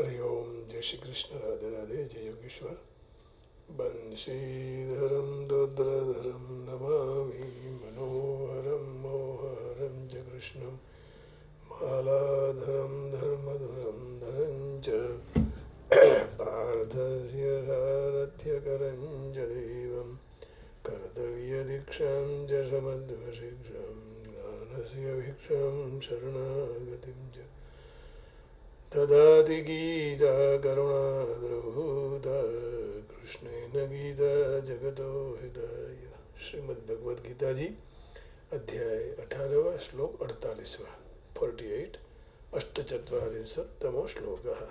हरिओम। जय श्री कृष्ण। राधे राधे। जय योगेश्वर। बंशीधरम रुद्रधरम नमामि मनोहरम मोहरम च कृष्णं मालाधरम धर्मधुरम धरं च पार्थस्य सारथ्यकरं च देवं कर्तव्यदीक्षां च समद्वशिक्षां ज्ञानस्य भिक्षां शरणागतिं च ददाति गीता करुणाद्रभूता कृष्णेन गीता जगतो हृदय। श्रीमद्भगवद गीता जी अध्याय 18 श्लोक 48 48 अष्टचत्वारिंशत्तमो श्लोकः।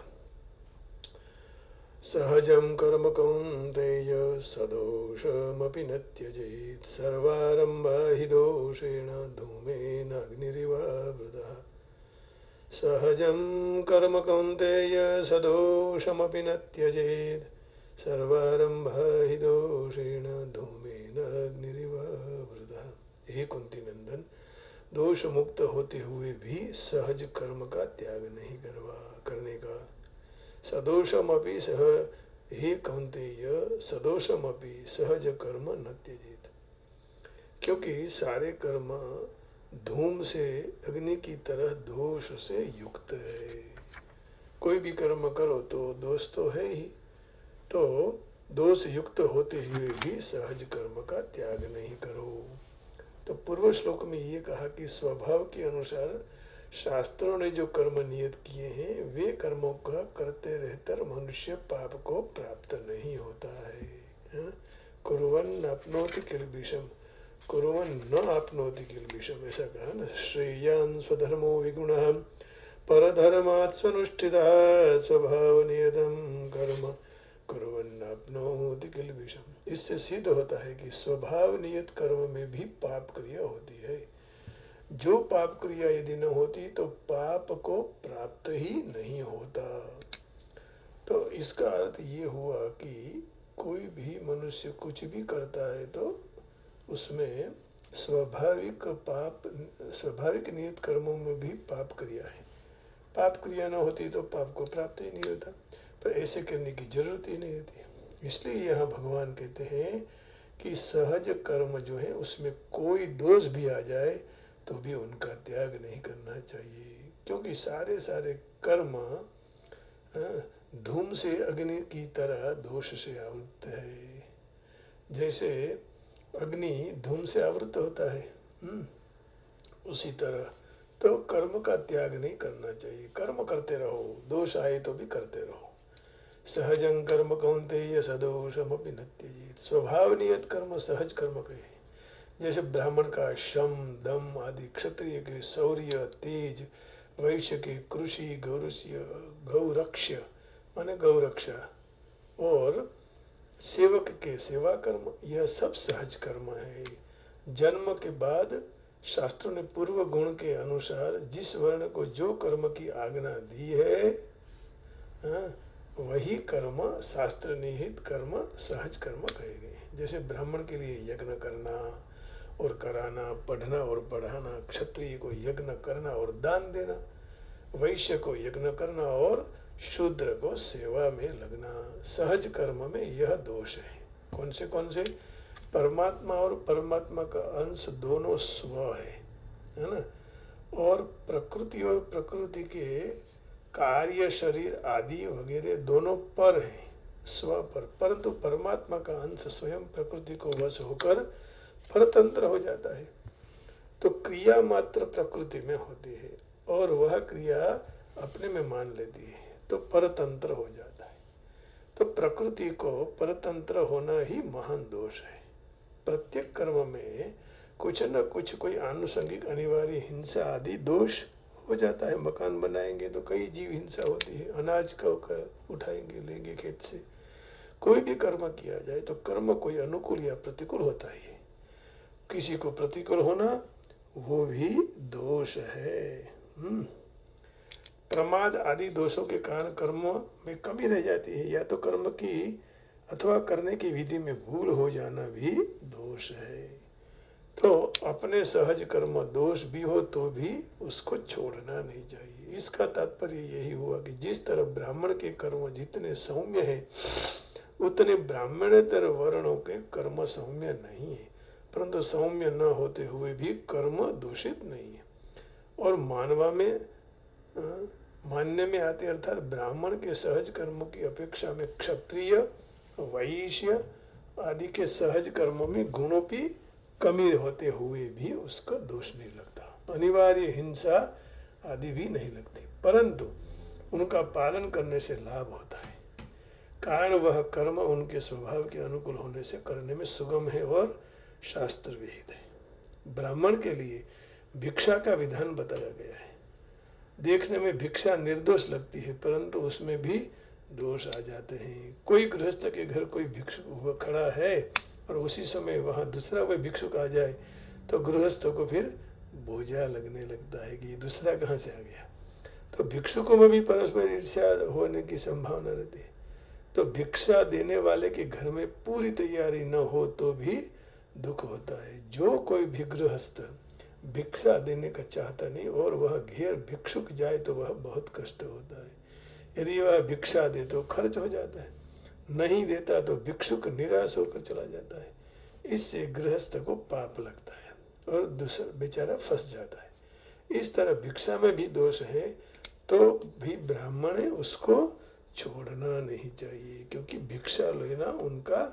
सहजं कर्म कौन्तेय सदोषमपि न त्यजेत् सर्वारम्भा हि दोषेण धूमेनाग्निरिवावृतः। सहजं कर्म कौन्तेय सदोषमपि न त्यजेत् सर्वारम्भा हि दोषेण धूमेन अग्निरिवावृतः। हे कुंती नंदन, दोष मुक्त होते हुए भी सहज कर्म का त्याग नहीं करने का। सदोषमपि सह हे कौन्तेय सदोषमपि सहज कर्म न त्यजेत्, क्योंकि सारे कर्म धूम से अग्नि की तरह दोष से युक्त है। कोई भी कर्म करो तो दोष तो है ही, तो दोष युक्त होते हुए भी सहज कर्म का त्याग नहीं करो। तो पूर्व श्लोक में ये कहा कि स्वभाव के अनुसार शास्त्रों ने जो कर्म नियत किए हैं वे कर्मों का करते रहकर मनुष्य पाप को प्राप्त नहीं होता है। कुर्वन् आपनोति किल्बिषम्, कुर्वन् न आपनोति किल्बिषम्, ऐसा कहा ना। श्रेयान् स्वधर्मो विगुणः परधर्मात् स्वनुष्ठितः स्वभावनियतं कर्म कुर्वन् आपनोति किल्बिषम्। इससे सिद्ध होता है कि स्वभाव नियत कर्म में भी पाप क्रिया होती है। जो पाप क्रिया यदि न होती तो पाप को प्राप्त ही नहीं होता। तो इसका अर्थ ये हुआ कि कोई भी मनुष्य कुछ भी करता है तो उसमें स्वाभाविक नियत कर्मों में भी पाप क्रिया है। पाप क्रिया न होती तो पाप को प्राप्त ही नहीं होता, पर ऐसे करने की जरूरत ही नहीं होती। इसलिए यहाँ भगवान कहते हैं कि सहज कर्म जो है उसमें कोई दोष भी आ जाए तो भी उनका त्याग नहीं करना चाहिए, क्योंकि सारे कर्म धूम से अग्नि की तरह दोष से आवृत है। जैसे अग्नि धूम से आवृत होता है, उसी तरह तो कर्म का त्याग नहीं करना चाहिए। कर्म करते रहो, दोष आए तो भी करते रहो। सहजं कर्म कौन्तेय सदोषमपि न त्यजेत्। स्वभाव नियत कर्म सहज कर्म कहे, जैसे ब्राह्मण का श्रम दम आदि, क्षत्रिय के शौर्य तेज, वैश्य के कृषि गौरक्ष्य माने गौरक्षा, और सेवक के सेवा कर्म, यह सब सहज कर्म है। जन्म के बाद शास्त्रों ने पूर्व गुण के अनुसार जिस वर्ण को जो कर्म की आज्ञा दी है वही कर्म शास्त्र निहित कर्म सहज कर्म कहे गए। जैसे ब्राह्मण के लिए यज्ञ करना और कराना, पढ़ना और पढ़ाना, क्षत्रिय को यज्ञ करना और दान देना, वैश्य को यज्ञ करना और शूद्र को सेवा में लगना। सहज कर्म में यह दोष है। कौन से? परमात्मा और परमात्मा का अंश दोनों स्व है ना, और प्रकृति के कार्य शरीर आदि वगैरह दोनों पर हैं, स्व पर। परंतु परमात्मा का अंश स्वयं प्रकृति को वश होकर परतंत्र हो जाता है, तो क्रिया मात्र प्रकृति में होती है और वह क्रिया अपने में मान लेती है तो परतंत्र हो जाता है। तो प्रकृति को परतंत्र होना ही महान दोष है। प्रत्येक कर्म में कुछ न कुछ कोई आनुषंगिक अनिवार्य हिंसा आदि दोष हो जाता है। मकान बनाएंगे तो कई जीव हिंसा होती है, अनाज को उठाएंगे लेंगे खेत से। कोई भी कर्म किया जाए तो कर्म कोई अनुकूल या प्रतिकूल होता है। किसी को प्रतिकूल होना वो भी दोष है। प्रमाद आदि दोषों के कारण कर्म में कमी रह जाती है, या तो कर्म की अथवा करने की विधि में भूल हो जाना भी दोष है। तो अपने सहज कर्म दोष भी हो तो भी उसको छोड़ना नहीं चाहिए। इसका तात्पर्य यही हुआ कि जिस तरह ब्राह्मण के कर्म जितने सौम्य हैं उतने ब्राह्मणेतर वर्णों के कर्म सौम्य नहीं है, परंतु सौम्य न होते हुए भी कर्म दूषित नहीं है। और मानने में आते अर्थात ब्राह्मण के सहज कर्मों की अपेक्षा में क्षत्रिय वैश्य आदि के सहज कर्मों में गुणों की कमी होते हुए भी उसका दोष नहीं लगता, अनिवार्य हिंसा आदि भी नहीं लगती, परंतु उनका पालन करने से लाभ होता है, कारण वह कर्म उनके स्वभाव के अनुकूल होने से करने में सुगम है और शास्त्र विहित है। ब्राह्मण के लिए भिक्षा का विधान बताया गया है। देखने में भिक्षा निर्दोष लगती है, परंतु उसमें भी दोष आ जाते हैं। कोई गृहस्थ के घर कोई भिक्षुक खड़ा है और उसी समय वहाँ दूसरा कोई भिक्षुक आ जाए तो गृहस्थों को फिर बोझा लगने लगता है कि ये दूसरा कहाँ से आ गया। तो भिक्षुकों में भी परस्पर ईर्ष्या होने की संभावना रहती है। तो भिक्षा देने वाले के घर में पूरी तैयारी न हो तो भी दुख होता है। जो कोई भी गृहस्थ भिक्षा देने का चाहता नहीं और वह घेर भिक्षुक जाए तो वह बहुत कष्ट होता है। यदि वह भिक्षा दे तो खर्च हो जाता है, नहीं देता तो भिक्षुक निराश होकर चला जाता है। इससे गृहस्थ को पाप लगता है और दूसरा बेचारा फंस जाता है। इस तरह भिक्षा में भी दोष है तो भी ब्राह्मण है उसको छोड़ना नहीं चाहिए, क्योंकि भिक्षा लेना उनका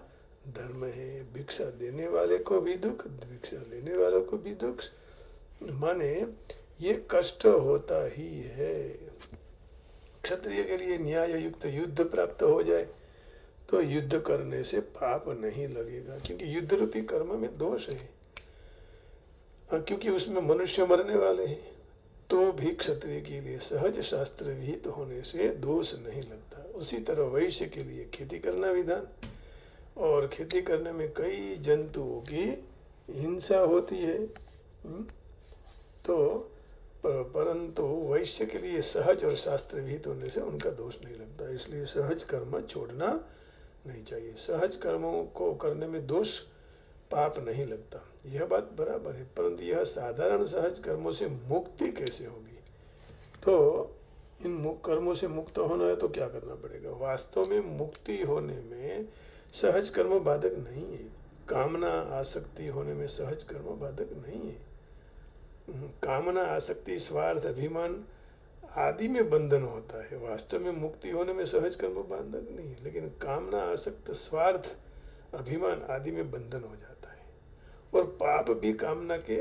धर्म है। भिक्षा देने वाले को भी दुख, भिक्षा लेने वालों को भी दुख, माने ये कष्ट होता ही है। क्षत्रिय के लिए न्याय युक्त युद्ध प्राप्त हो जाए तो युद्ध करने से पाप नहीं लगेगा, क्योंकि युद्ध रूपी कर्म में दोष है, क्योंकि उसमें मनुष्य मरने वाले हैं। तो भी क्षत्रिय के लिए सहज शास्त्र विहित होने से दोष नहीं लगता। उसी तरह वैश्य के लिए खेती करना विधान, और खेती करने में कई जंतुओं की हिंसा होती है, तो परंतु वैश्य के लिए सहज और शास्त्र विहित होने से उनका दोष नहीं लगता। इसलिए सहज कर्म छोड़ना नहीं चाहिए। सहज कर्मों को करने में दोष पाप नहीं लगता, यह बात बराबर है, परंतु यह साधारण सहज कर्मों से मुक्ति कैसे होगी। तो इन कर्मों से मुक्त होना है तो क्या करना पड़ेगा। वास्तव में मुक्ति होने में सहज कर्म बाधक नहीं है, कामना आसक्ति होने में सहज कर्म बाधक नहीं है। कामना आसक्ति स्वार्थ अभिमान आदि में बंधन होता है, वास्तव में मुक्ति होने में सहज कर्म बाधक नहीं है, लेकिन कामना आसक्त स्वार्थ अभिमान आदि में बंधन हो जाता है, और पाप भी कामना के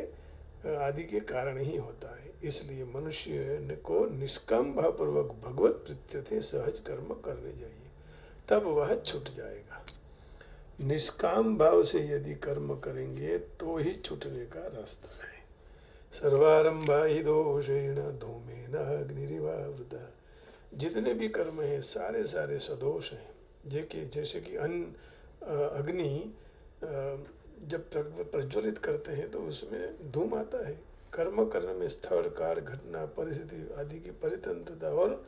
आदि के कारण ही होता है। इसलिए मनुष्य को निष्काम भावपूर्वक भगवत प्रीत्यर्थे सहज कर्म करने चाहिए, तब वह छूट जाएगा। निष्काम भाव से यदि कर्म करेंगे तो ही छूटने का रास्ता है। सर्वारंभा ही दोषेण धूमेन अग्निरिवावृता। जितने भी कर्म हैं सारे सारे सदोष हैं। जैसे कि अग्नि जब प्रज्वलित करते हैं तो उसमें धूम आता है। कर्म करने में स्थल काल घटना परिस्थिति आदि की परितंत्रता और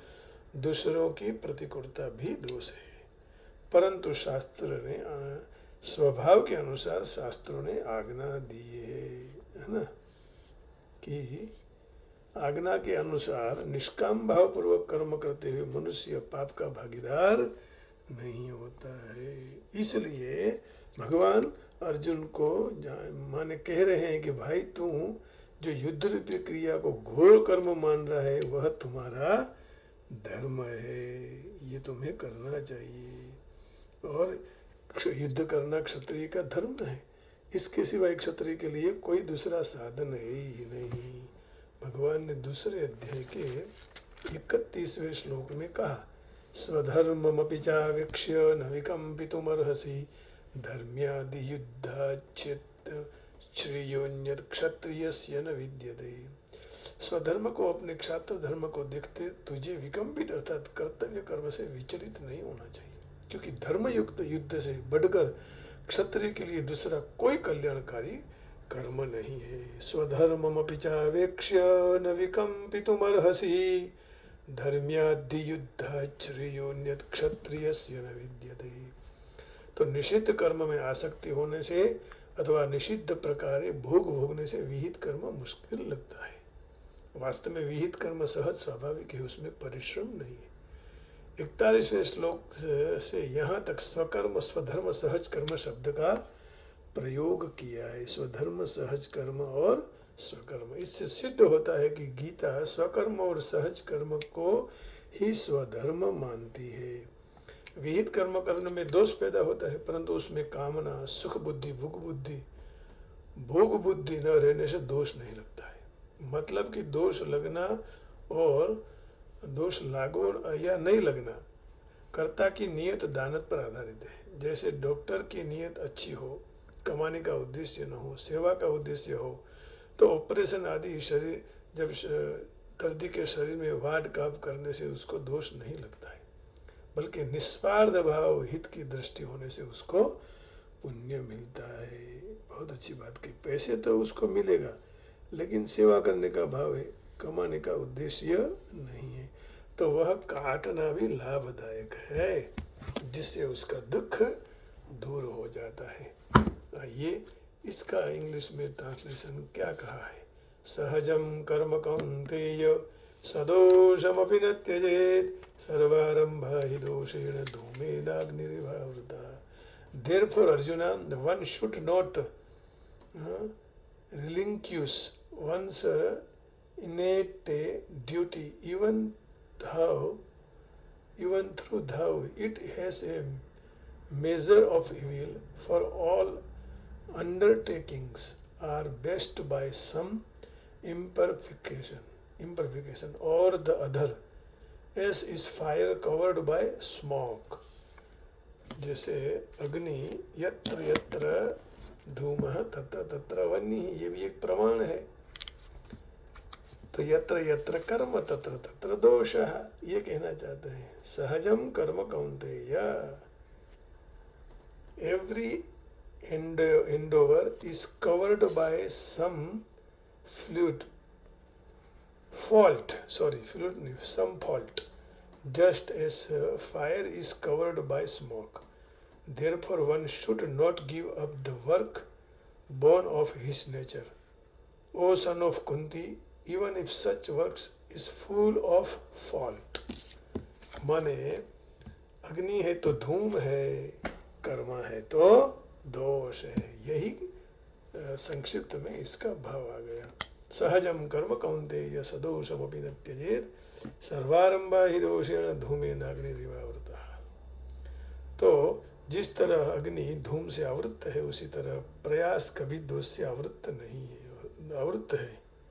दूसरों की प्रतिकूलता भी दोष है, परंतु शास्त्र ने स्वभाव के अनुसार शास्त्रों ने आज्ञा दी है ना, कि आज्ञा के अनुसार निष्काम भाव पूर्वक कर्म करते हुए मनुष्य पाप का भागीदार नहीं होता है। इसलिए भगवान अर्जुन को माने कह रहे हैं कि भाई तू जो युद्ध रूपी क्रिया को घोर कर्म मान रहा है वह तुम्हारा धर्म है, ये तुम्हें करना चाहिए, और युद्ध करना क्षत्रिय का धर्म है। इसके सिवाय क्षत्रिय के लिए कोई दूसरा साधन है ही नहीं। भगवान ने दूसरे अध्याय के 31वें श्लोक में कहा, स्वधर्ममपि चावेक्ष्य न विकम्पितुमर्हसि धर्म्यादि युद्धाच्छेद श्रेयोन्यत् क्षत्रियस्य न विद्यते। स्वधर्म को अपने क्षात्र धर्म को देखते तुझे विकम्पित अर्थात कर्तव्य कर्म से विचलित नहीं होना चाहिए, क्योंकि धर्मयुक्त युद्ध से बढ़कर क्षत्रिय के लिए दूसरा कोई कल्याणकारी कर्म नहीं है। स्वधर्ममपि चावेक्ष्य न विकम्पितुमर्हसि धर्म्यादि युद्धात् श्रेयोन्यत् क्षत्रियस्य न विद्यते। तो निषिद्ध कर्म में आसक्ति होने से अथवा निषिद्ध प्रकारे भोग भोगने से विहित कर्म मुश्किल लगता है। वास्तव में विहित कर्म सहज स्वाभाविक है, उसमें परिश्रम नहीं है। 41वें श्लोक से यहाँ तक स्वकर्म स्वधर्म सहज कर्म शब्द का प्रयोग किया है। स्वधर्म सहज कर्म और स्वकर्म, इससे सिद्ध होता है कि गीता स्वकर्म और सहज कर्म को ही स्वधर्म मानती है। विहित कर्म करने में दोष पैदा होता है, परंतु उसमें कामना, सुख बुद्धि, भोग बुद्धि न रहने से दोष नहीं लगता है। मतलब कि दोष लगना और दोष लागू या नहीं लगना कर्ता की नियत दानत पर आधारित है। जैसे डॉक्टर की नियत अच्छी हो, कमाने का उद्देश्य न हो, सेवा का उद्देश्य हो, तो ऑपरेशन आदि शरीर जब दर्दी के शरीर में वाड काप करने से उसको दोष नहीं लगता है, बल्कि निस्वार्थ भाव हित की दृष्टि होने से उसको पुण्य मिलता है। बहुत अच्छी बात की। पैसे तो उसको मिलेगा, लेकिन सेवा करने का भाव है, कमाने का उद्देश्य नहीं है, तो वह काटना भी लाभदायक है, जिससे उसका दुख दूर हो जाता है। आइए इसका इंग्लिश में ट्रांसलेशन क्या कहा है। सहजम कर्म कौन्तेय सदोषमपि न त्यजेत् सर्वारंभा हि दोषेण धूमेनाग्निरिवावृता। Therefore Arjuna, one should not relinquish one's innate duty, even though it has a measure of evil, for all undertakings are best by some imperfection or the other, as is fire covered by smoke. जैसे अग्नि यत्र यत्र धूमः तत्र तत्र वह्निः, ये भी एक प्रमाण है। तो यत्र यत्र कर्म तत्र तत्र दोषः, ये कहना चाहते हैं। सहजम कर्म कौन्तेय, every endeavor is covered by some fault, just as fire is covered by smoke. Therefore one should not give up the work born of his nature. O son of Kunti, even if such works is full of fault. माने अग्नि है तो धूम है, कर्म है तो दोष है। यही संक्षिप्त में इसका भाव आ गया। सहजम कर्म कौन्तेय सदोषमपि न त्यजेत् सर्वारंभा हि दोषेण धूमेनाग्निरिवावृता। तो जिस तरह अग्नि धूम से आवृत है, उसी तरह प्रयास कभी दोष से आवृत नहीं है,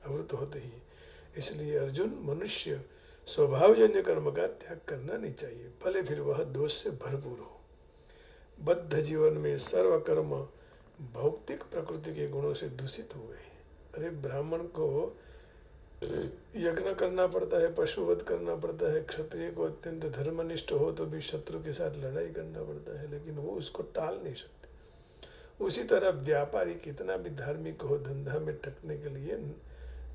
आवृत होते ही। इसलिए अर्जुन, मनुष्य स्वभावजन्य कर्म का त्याग करना नहीं चाहिए, भले फिर वह दोष से भरपूर हो। बद्ध जीवन में सर्व कर्म भौतिक प्रकृति के गुणों से दूषित हुए हैं। अरे ब्राह्मण को यज्ञ करना पड़ता है, पशुवध करना पड़ता है, क्षत्रिय को अत्यंत धर्मनिष्ठ हो तो भी शत्रु के साथ लड़ाई करना पड़ता है, लेकिन वो उसको टाल नहीं सकते। उसी तरह व्यापारी कितना भी धार्मिक हो, धंधा में टकने के लिए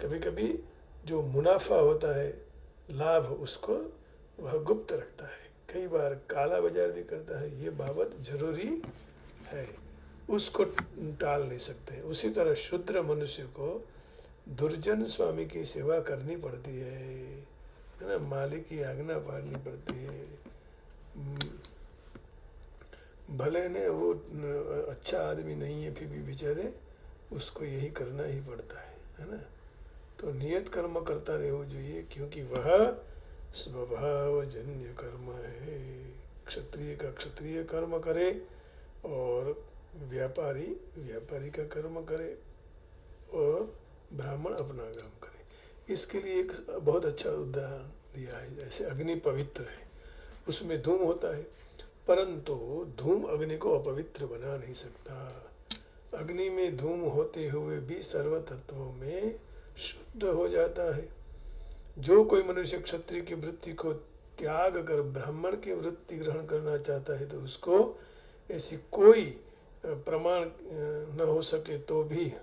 कभी कभी जो मुनाफा होता है, लाभ, उसको वह गुप्त रखता है, कई बार काला बाजार भी करता है। ये बाबत जरूरी है, उसको टाल नहीं सकते। उसी तरह शूद्र मनुष्य को दुर्जन स्वामी की सेवा करनी पड़ती है ना, मालिक की आज्ञा पालनी पड़ती है। भले ने वो अच्छा आदमी नहीं है, फिर भी बेचारे उसको यही करना ही पड़ता है ना। तो नियत कर्म करता रहो जो ये, क्योंकि वह स्वभावजन्य कर्म है। क्षत्रिय का क्षत्रिय कर्म करे और व्यापारी का कर्म करे और ब्राह्मण अपना काम करे। इसके लिए एक बहुत अच्छा उदाहरण दिया है। जैसे अग्नि पवित्र है, उसमें धूम होता है, परंतु धूम अग्नि को अपवित्र बना नहीं सकता। अग्नि में धूम होते हुए भी सर्व तत्वों में शुद्ध हो जाता है। जो कोई मनुष्य क्षत्रिय की वृत्ति को त्याग कर ब्राह्मण की वृत्ति ग्रहण करना चाहता है, तो उसको ऐसी कोई प्रमाण न हो सके तो भी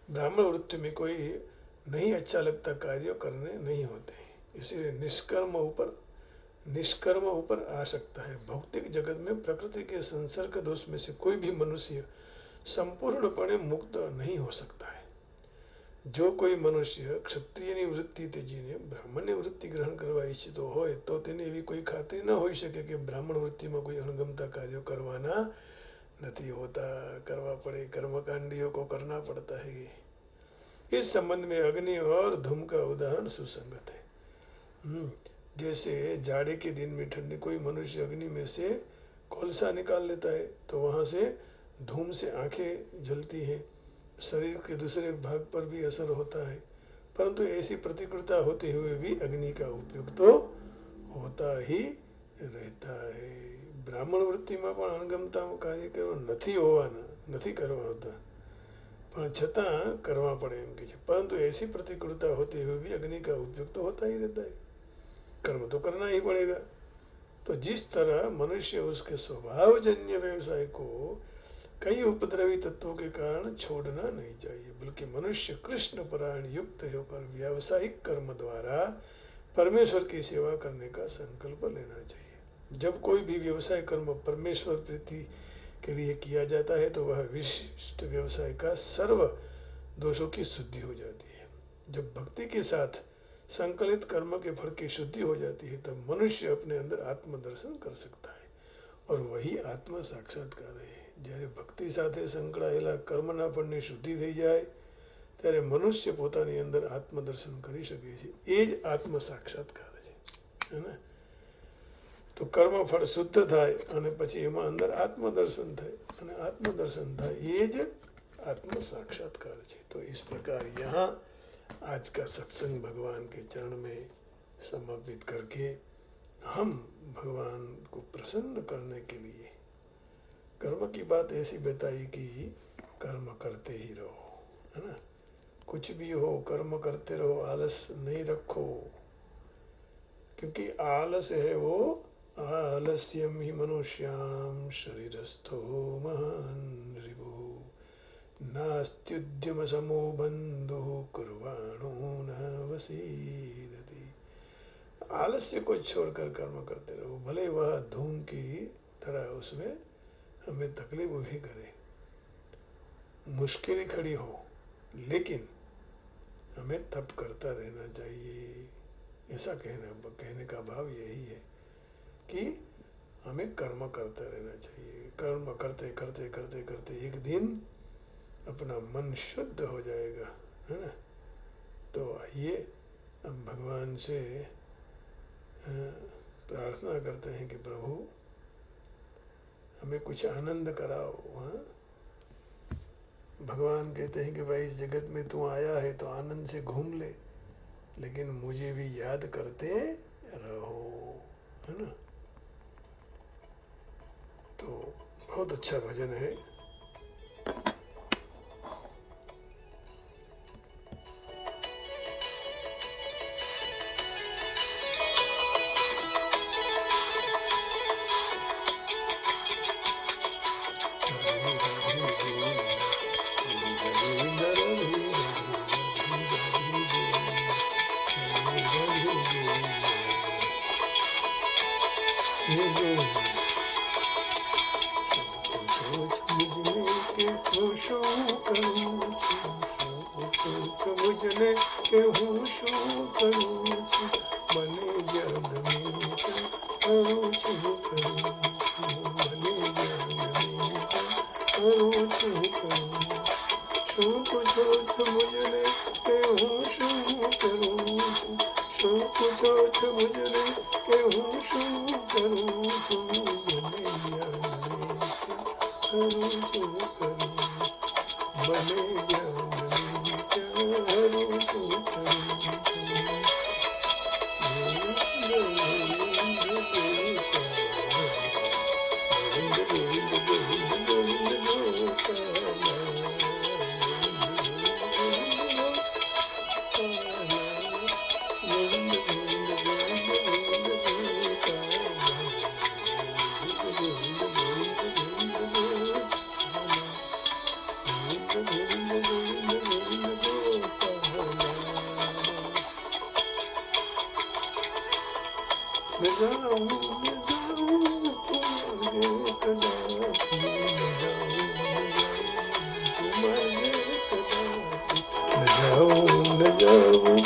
ब्राह्मण वृत्ति में कोई नहीं अच्छा लगता कार्य करने नहीं होते हैं। इसीलिए निष्कर्म ऊपर आ सकता है। भौतिक जगत में प्रकृति के संसर्ग दोष में से कोई भी मनुष्य संपूर्णपणे मुक्त नहीं हो सकता है। जो कोई मनुष्य ક્ષત્રિયની વૃત્તિ ત્યજીને બ્રાહ્મણની વૃત્તિ ગ્રહણ કરવા ઈચ્છતો હોય તો તેને એવી કોઈ ખાતરી ન હોઈ શકે કે બ્રાહ્મણ વૃત્તિમાં કોઈ અણગમતા કાર્યો કરવાના नहीं होता, करवा पड़े, कर्मकांडियों को करना पड़ता है। इस संबंध में अग्नि और धूम का उदाहरण सुसंगत है। जैसे जाड़े के दिन में ठंडी कोई मनुष्य अग्नि में से कोलसा निकाल लेता है तो वहाँ से धूम से आंखें जलती हैं, शरीर के दूसरे भाग पर भी असर होता है, परंतु ऐसी प्रतिकूलता होते हुए भी अग्नि का उपयोग तो होता ही रहता है। ब्राह्मण वृत्तिમાં પણ અણગમતા કાર્ય કરવા નથી કરવા હોતા, પણ છતાં કરવા પડે એમ કે છે, परंतु ऐसी प्रतिकूलता होते हुए भी अग्नि का उपयोग तो होता ही रहता है, कर्म तो करना ही पड़ेगा। तो जिस तरह मनुष्य उसके स्वभावजन्य व्यवसाय को कई उपद्रवी तत्वों के कारण छोड़ना नहीं चाहिए, बल्कि मनुष्य कृष्ण परायण युक्त होकर व्यावसायिक कर्म द्वारा परमेश्वर की सेवा करने का संकल्प लेना चाहिए। जब कोई भी व्यवसाय कर्म परमेश्वर प्रीति के लिए किया जाता है तो वह विशिष्ट व्यवसाय का सर्व दोषों की शुद्धि हो जाती है। जब भक्ति के साथ संकलित कर्म के फल की शुद्धि हो जाती है तब मनुष्य अपने अंदर आत्मदर्शन कर सकता है और वही आत्म साक्षात्कार है। જ્યારે ભક્તિ સાથે સંકળાયેલા કર્મના ફળની શુદ્ધિ થઈ જાય ત્યારે મનુષ્ય પોતાની અંદર આત્મદર્શન કરી શકે છે, એ જ આત્મ સાક્ષાત્કાર છે, હે ને। તો કર્મફળ શુદ્ધ થાય અને પછી એમાં અંદર આત્મદર્શન થાય અને આત્મદર્શન થાય એ જ આત્મ સાક્ષાત્કાર છે। તો इस प्रकार यहाँ आज का सत्संग भगवान के चरण में समर्पित करके हम भगवान को प्रसन्न करने के लिए कर्म की बात ऐसी बताई कि कर्म करते ही रहो, है ना। कुछ भी हो कर्म करते रहो, आलस नहीं रखो, क्योंकि आलस है वो आलस्यम ही मनुष्याणाम शरीरस्थो महान रिभु नास्त्युद्यम समो बंधु कुर्वाणो न वसीदति। आलस्य को छोड़कर कर्म करते रहो, भले वह धूम की तरह उसमें हमें तकलीफ भी करे, मुश्किलें खड़ी हो, लेकिन हमें तप करता रहना चाहिए। ऐसा कहने का भाव यही है कि हमें कर्म करता रहना चाहिए। कर्म करते करते करते करते एक दिन अपना मन शुद्ध हो जाएगा, है ना। तो आइए हम भगवान से प्रार्थना करते हैं कि प्रभु हमें कुछ आनंद कराओ। हाँ, भगवान कहते हैं कि भाई इस जगत में तू आया है तो आनंद से घूम ले, लेकिन मुझे भी याद करते रहो, है ना। तो बहुत अच्छा भजन है। मार्गे कदापि न जाऊं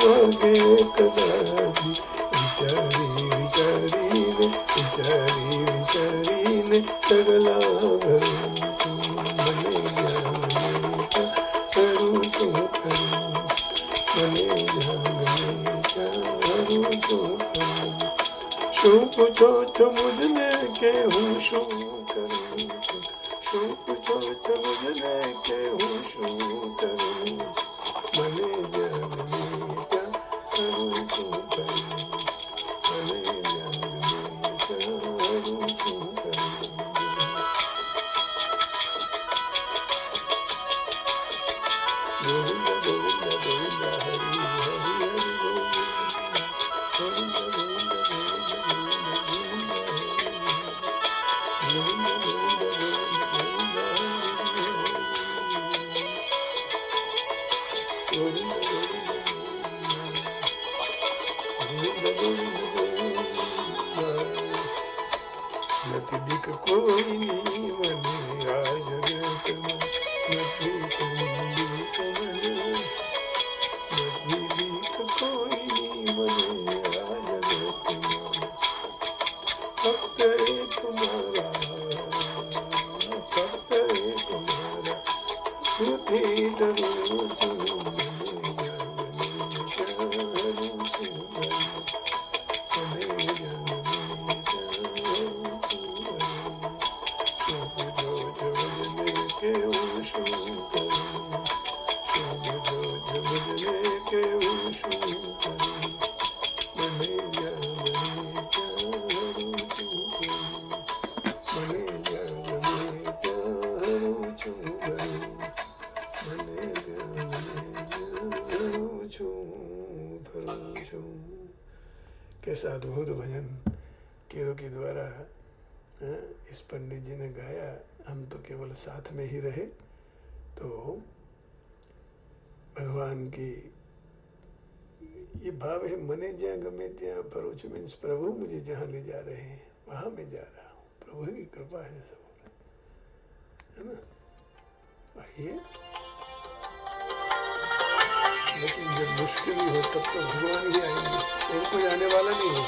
मार्गे कदापि विचारीने सगला भरू मने जागनेचा करू तो करू मने जागनेचा करू तो करू शू पूछो तो मुझने के हूँ शू करूँ शू पूछो तो मुझने के हूँ शू करूँ मने जागनेचा करू तो करू मने जागनेचा करू तो करू गोविंद गोविंद गोविंद हरि हरि हरि गोविंद गोविंद નથી બીક કોઈની મને આ જગતમાં નથી કોઈની બીક મને નથી બીક કોઈની મને આ જગતમાં ફક્ત એક મારા સુધી ડરું છું कैसा अद्भुत भजन केरो के द्वारा इस पंडित जी ने गाया। हम तो केवल साथ में ही रहे तो भगवान की ये भाव है मने ज्યાં गमे ત્યાં फरो છું मीन्स प्रभु मुझे जहाँ ले जा रहे हैं वहाँ मैं जा रहा हूँ। प्रभु की कृपा है सब, है ना। आइए, लेकिन जब मुश्किल ही हो तब तो भगवान ही आएंगे, और कोई आने वाला नहीं है।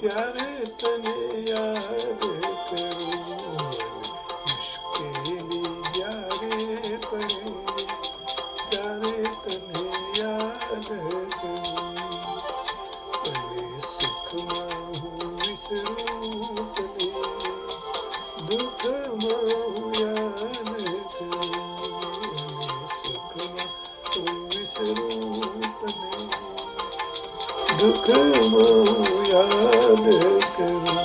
ત્યારે તને યાદ કરું, મુશ્કેલી જ્યારે પડે ત્યારે તને યાદ કરું, અને સુખમાં હું વિસરું તને, દુઃખમાં હું યાદ કરું, અને સુખમાં હું વિસરું તને, દુઃખમાં याद करूं,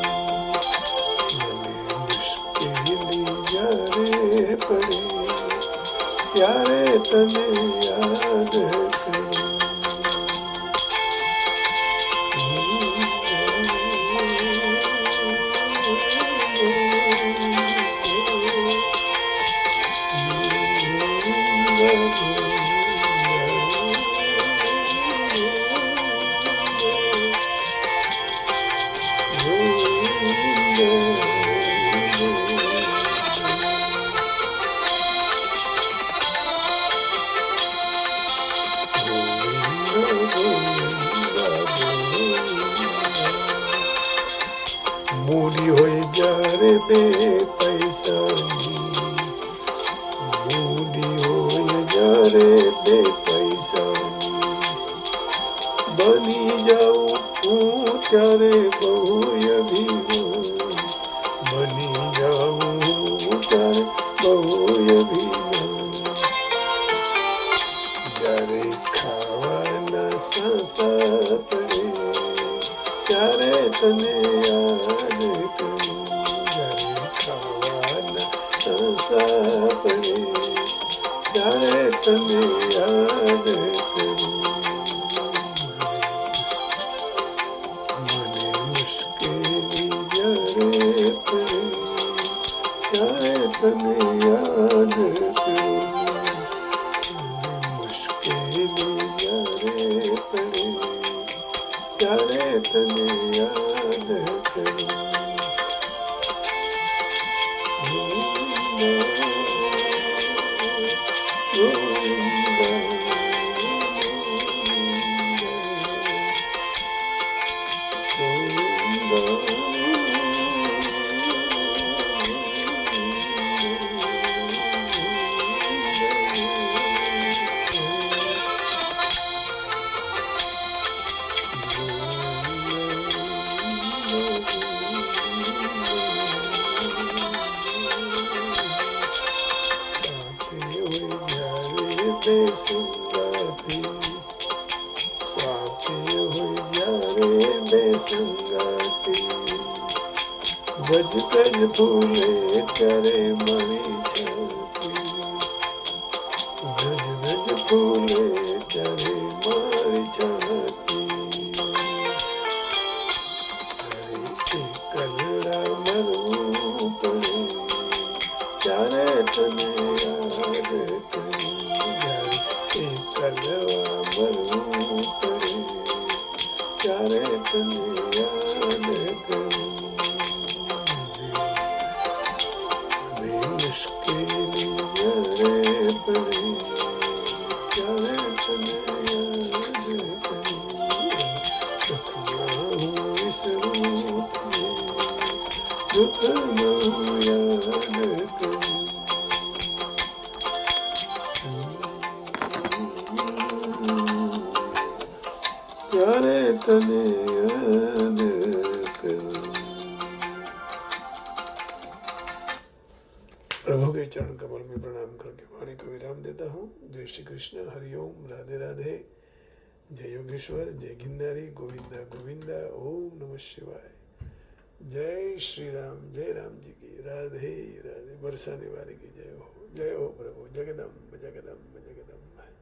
મને મુશ્કેલી જ્યારે પડે ત્યારે તને યાદ કરું। મૂડી હોય જ્યારે બે પૈસાની, મૂડી હોય જ્યારે બે પૈસાની, બની જાઉં હું ત્યારે બહુ અભિમાન, બની જાઉં હું ત્યારે બહુ અભિમાન, જ્યારે ખાવાના સાસા પડે ત્યારે તને યાદ કરું, જ્યારે ખાવાના સાસા પડે तने याद करूं, મને મુશ્કેલી જ્યારે પડે ત્યારે તને યાદ કરું, મુશ્કેલી જ્યારે પડે ત્યારે તને યાદ કરું. સાથી હોય જ્યારે બેસંગાતી, ગજ ગજ ફૂલે ત્યારે મારી છાતી, ગજ ગજ ફૂલે ત્યારે મારી છાતી. કલડા મરવું પડે ત્યારે તને યાદ કરું, કલવા મરવું પડે ત્યારે તને યાદ કરું. મુશ્કેલી જ્યારે પડે ત્યારે તને યાદ કરું, સુખમાં હું વિસરું તને, દુઃખમાં હું યાદ કરું. ત્યારે તને યાદ કરું. प्रभु के चरण कमल में प्रणाम करके वाणी को विराम देता हूँ. जय श्री कृष्ण, हरिओम, राधे राधे, जय योगेश्वर, जय गिरनारी, गोविंदा गोविंदा, ओम नमः शिवाय. जय श्री राम, जय राम जी की, राधे राधे. बरसाने वाले की जय हो प्रभु. जगदम्ब जगदम्ब जगदम्ब.